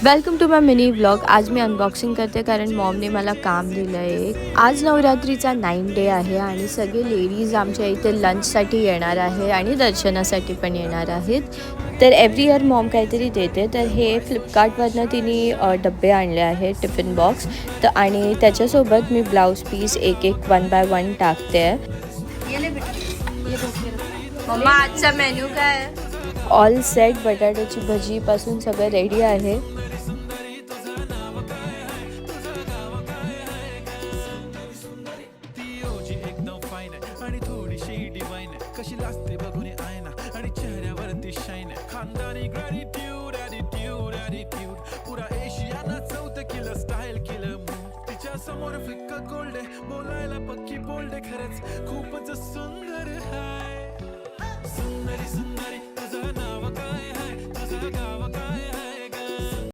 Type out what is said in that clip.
Welcome to my mini vlog. आज मी unboxing करते कारण मॉमने मला काम दिलं आहे। आज नवरात्रीचा 9 डे आहे आणि सगळे लेडीज आमच्या इथे लंचसाठी येणार आहे आणि दर्शनासाठी पण येणार आहेत। तर एव्हरी इयर मॉम काहीतरी देते, तर हे फ्लिपकार्टवरनं तिने डब्बे आणले आहेत, टिफिन बॉक्स। तर आणि त्याच्यासोबत मी ब्लाऊज पीस एक एक 1 बाय 1 टाकते। मम्मा आजचा मेन्यू काय आहे? ऑल सेट बटाट्याची भजीपासून सगळं रेडी आहे। आणि थोडीशी डिवाइन कशी लागते बघून आयना आणि चेहऱ्यावरती शाईन खानदानी ग्रॅटिट्यूड ॲटिट्यूड ॲटिट्यूड पुरा एशियाना चौथ किलो स्टाईल केलं मूव तिच्या समोर फिक्का गोल्डे बोलायला पक्की बोल्डे खरंच खूपच सुंदर हाय सुंदरी सुंदरी तुझं नाव काय हाय तुझं गाव